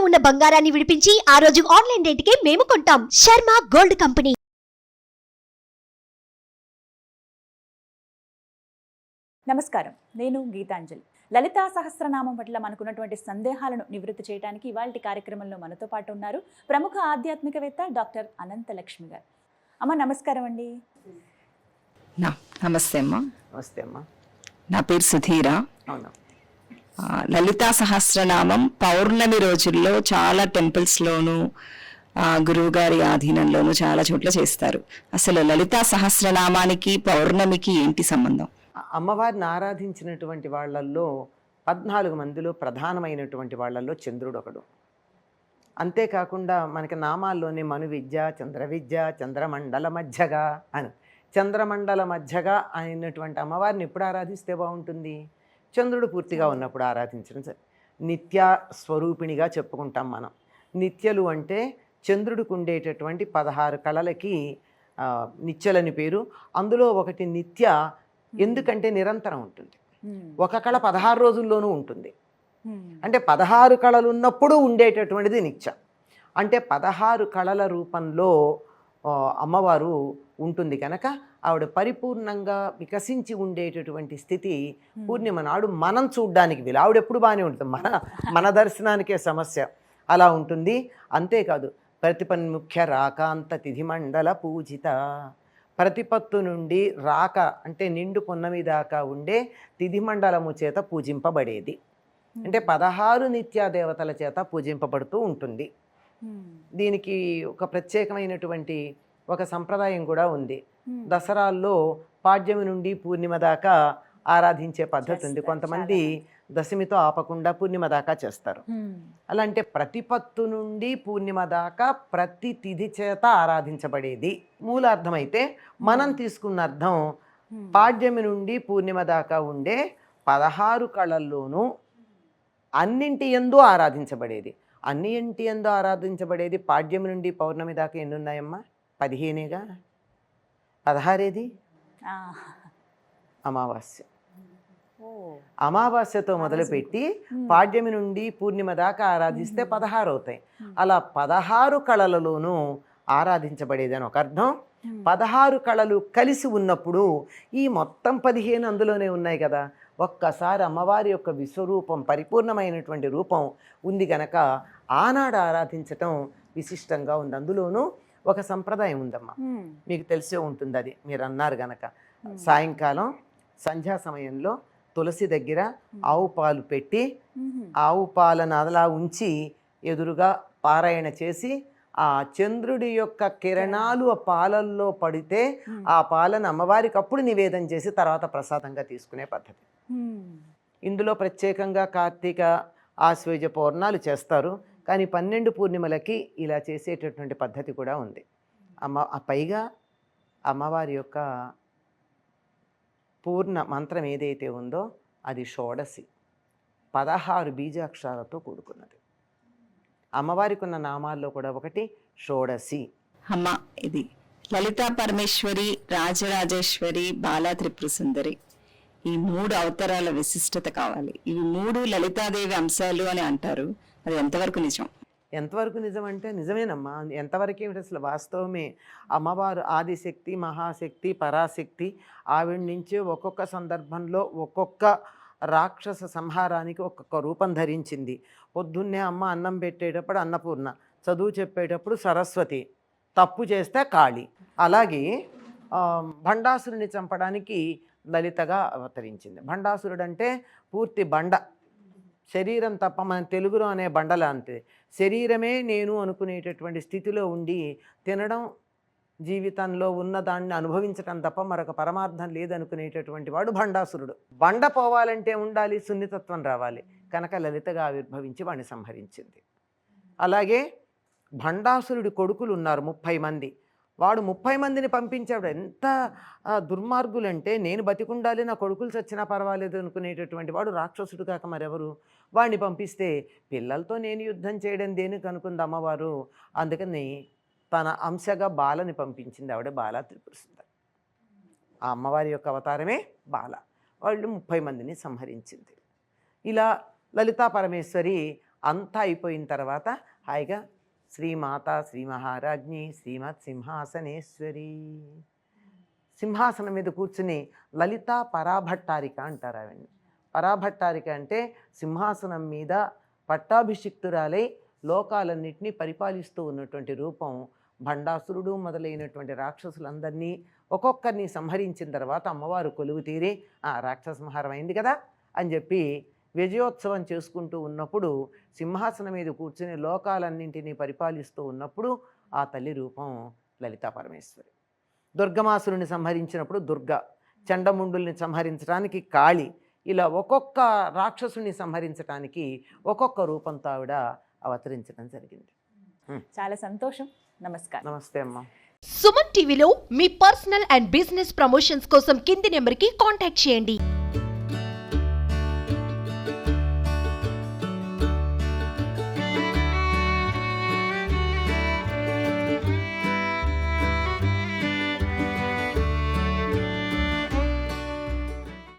ఉన్న బంగారాన్ని విడిపించి ఆ రోజు ఆన్లైన్ రేటుకే మేము కొంటాం. Sharma gold company. నమస్కారం, నేను గీతాంజలి. లలితా సహస్రనామం పట్ల మనకున్నటువంటి సందేహాలను నివృత్తి చేయడానికి ఇవాళ కార్యక్రమంలో మనతో పాటు ఉన్నారు ప్రముఖ ఆధ్యాత్మికవేత్త డాక్టర్ అనంతలక్ష్మి గారు. అమ్మ నమస్కారం అండి. నమస్తే అమ్మా. నమస్తే అమ్మా. నా పేరు సుధీర. అవునా. లలితా సహస్రనామం పౌర్ణమి రోజుల్లో చాలా టెంపుల్స్లోనూ గురువు గారి ఆధీనంలోనూ చాలా చోట్ల చేస్తారు. అసలు లలితా సహస్రనామానికి పౌర్ణమికి ఏంటి సంబంధం? అమ్మవారిని ఆరాధించినటువంటి వాళ్ళల్లో 14 మందిలో ప్రధానమైనటువంటి వాళ్ళల్లో చంద్రుడు ఒకడు. అంతేకాకుండా మనకి నామాల్లోనే మను విద్య, చంద్ర విద్య, చంద్రమండల మధ్యగా అని, చంద్రమండల మధ్యగా అయినటువంటి అమ్మవారిని ఎప్పుడు ఆరాధిస్తే బాగుంటుంది? చంద్రుడు పూర్తిగా ఉన్నప్పుడు ఆరాధించడం. నిత్య స్వరూపిణిగా చెప్పుకుంటాం మనం. నిత్యలు అంటే చంద్రుడికి ఉండేటటువంటి 16 కళలకి నిత్యలని పేరు. అందులో ఒకటి నిత్య. ఎందుకంటే నిరంతరం ఉంటుంది. ఒక కళ 16 రోజుల్లోనూ ఉంటుంది. అంటే 16 కళలు ఉన్నప్పుడు ఉండేటటువంటిది నిత్య. అంటే 16 కళల రూపంలో అమ్మవారు ఉంటుంది కనుక ఆవిడ పరిపూర్ణంగా వికసించి ఉండేటటువంటి స్థితి పూర్ణిమ నాడు మనం చూడ్డానికి వీలు. ఆవిడ ఎప్పుడు బాగానే ఉంటుంది, మన దర్శనానికే సమస్య. అలా ఉంటుంది. అంతేకాదు ప్రతిపన్ముఖ్య రాకాంత తిథి మండల పూజిత. ప్రతిపత్తు నుండి రాక అంటే నిండు పున్నమి దాకా ఉండే తిథి మండలము చేత పూజింపబడేది. అంటే 16 నిత్యా దేవతల చేత పూజింపబడుతూ ఉంటుంది. దీనికి ఒక ప్రత్యేకమైనటువంటి ఒక సంప్రదాయం కూడా ఉంది. దసరాల్లో పాడ్యమి నుండి పూర్ణిమ దాకా ఆరాధించే పద్ధతి ఉంది. కొంతమంది దశమితో ఆపకుండా పూర్ణిమ దాకా చేస్తారు. అలా అంటే ప్రతిపత్తు నుండి పూర్ణిమ దాకా ప్రతి తిథి చేత ఆరాధించబడేది మూలార్థం. అయితే మనం తీసుకున్న అర్థం పాడ్యమి నుండి పూర్ణిమ దాకా ఉండే 16 కళల్లోనూ అన్నింటి యందు ఆరాధించబడేది. అన్నింటి యందు ఆరాధించబడేది పాడ్యమి నుండి పౌర్ణమి దాకా ఎన్ని ఉన్నాయమ్మా? 15గా. 16 అమావాస్య. అమావాస్యతో మొదలుపెట్టి పాడ్యమి నుండి పూర్ణిమ దాకా ఆరాధిస్తే 16 అవుతాయి. అలా 16 కళలలోనూ ఆరాధించబడేది అని ఒక అర్థం. 16 కళలు కలిసి ఉన్నప్పుడు ఈ మొత్తం 15 అందులోనే ఉన్నాయి కదా. ఒక్కసారి అమ్మవారి యొక్క విశ్వరూపం, పరిపూర్ణమైనటువంటి రూపం ఉంది గనక ఆనాడు ఆరాధించటం విశిష్టంగా ఉంది. అందులోనూ ఒక సంప్రదాయం ఉందమ్మా, మీకు తెలిసే ఉంటుంది. అది మీరు అన్నారు గనక, సాయంకాలం సంధ్యా సమయంలో తులసి దగ్గర ఆవు పాలు పెట్టి ఆవు పాలను అలా ఉంచి ఎదురుగా పారాయణ చేసి ఆ చంద్రుడి యొక్క కిరణాలు ఆ పాలల్లో పడితే ఆ పాలను అమ్మవారికి అప్పుడు నివేదన చేసి తర్వాత ప్రసాదంగా తీసుకునే పద్ధతి. ఇందులో ప్రత్యేకంగా కార్తీక ఆశ్వేజ పౌర్ణాలు చేస్తారు. కానీ 12 పూర్ణిమలకి ఇలా చేసేటటువంటి పద్ధతి కూడా ఉంది. పైగా అమ్మవారి యొక్క పూర్ణ మంత్రం ఏదైతే ఉందో అది షోడసి, 16 బీజాక్షరాలతో కూడుకున్నది. అమ్మవారికి ఉన్న నామాల్లో కూడా ఒకటి షోడసి. అమ్మ, ఇది లలితా పరమేశ్వరి, రాజరాజేశ్వరి, బాలా త్రిపుర సుందరి, ఈ 3 అవతారాల విశిష్టత కావాలి. ఇవి 3 లలితాదేవి అంశాలు అని అంటారు. అది ఎంతవరకు నిజం? ఎంతవరకు నిజం అంటే నిజమేనమ్మా. ఎంతవరకు ఏమిటి అసలు వాస్తవమే. అమ్మవారు ఆదిశక్తి, మహాశక్తి, పరాశక్తి. ఆవిడ నుంచి ఒక్కొక్క సందర్భంలో ఒక్కొక్క రాక్షస సంహారానికి ఒక్కొక్క రూపం ధరించింది. పొద్దున్నే అమ్మ అన్నం పెట్టేటప్పుడు అన్నపూర్ణ, చదువు చెప్పేటప్పుడు సరస్వతి, తప్పు చేస్తే కాళి. అలాగే భండాసురుని చంపడానికి లలితగా అవతరించింది. భండాసురుడు అంటే పూర్తి బండ, శరీరం తప్ప, మన తెలుగులో అనే బండలా అంతే. శరీరమే నేను అనుకునేటటువంటి స్థితిలో ఉండి తినడం, జీవితంలో ఉన్నదాన్ని అనుభవించటం తప్ప మరొక పరమార్థం లేదనుకునేటటువంటి వాడు భండాసురుడు. బండ పోవాలంటే ఉండాలి, సున్నితత్వం రావాలి. కనుక లలితగా ఆవిర్భవించి వాడిని సంహరించింది. అలాగే భండాసురుడి కొడుకులు ఉన్నారు 30 మంది. వాడు 30 మందిని పంపించాడు. ఎంత దుర్మార్గులంటే, నేను బతికుండాలి, నా కొడుకులు చచ్చినా పర్వాలేదు అనుకునేటటువంటి వాడు రాక్షసుడు కాక మరెవరు. వాడిని పంపిస్తే పిల్లలతో నేను యుద్ధం చేయడం దేనికి అనుకుంది అమ్మవారు. అందుకని తన అంశగా బాలని పంపించింది. ఆవిడ బాలా త్రిపుర సుందరి. ఆ అమ్మవారి యొక్క అవతారమే బాల. వాళ్ళు 30 మందిని సంహరించింది. ఇలా లలితా పరమేశ్వరి అంతా అయిపోయిన తర్వాత హాయిగా శ్రీమాత శ్రీ మహారాజ్ఞి శ్రీమత్ సింహాసనేశ్వరి సింహాసనం మీద కూర్చుని లలిత పరాభట్టారిక అంటారు ఆవిడ్ని. పరాభట్టారిక అంటే సింహాసనం మీద పట్టాభిషిక్తురాలై లోకాలన్నింటినీ పరిపాలిస్తూ ఉన్నటువంటి రూపం. భండాసురుడు మొదలైనటువంటి రాక్షసులందరినీ ఒక్కొక్కరిని సంహరించిన తర్వాత అమ్మవారు కొలువు తీరి రాక్షస సంహారం అయింది కదా అని చెప్పి విజయోత్సవం చేసుకుంటూ ఉన్నప్పుడు సింహాసనం మీద కూర్చుని లోకాలన్నింటినీ పరిపాలిస్తూ ఉన్నప్పుడు ఆ తల్లి రూపం లలితా పరమేశ్వరి. దుర్గమాసురుని సంహరించినప్పుడు దుర్గ, చండముండుల్ని సంహరించడానికి కాళి, ఇలా ఒక్కొక్క రాక్షసుని సంహరించడానికి ఒక్కొక్క రూపంతో ఆవిడ అవతరించడం జరిగింది. చాలా సంతోషం. నమస్కారం. నమస్తే అమ్మా. సుమన్ టీవీలో మీ పర్సనల్ అండ్ బిజినెస్ ప్రమోషన్స్ కోసం కింది నెంబర్కి కాంటాక్ట్ చేయండి.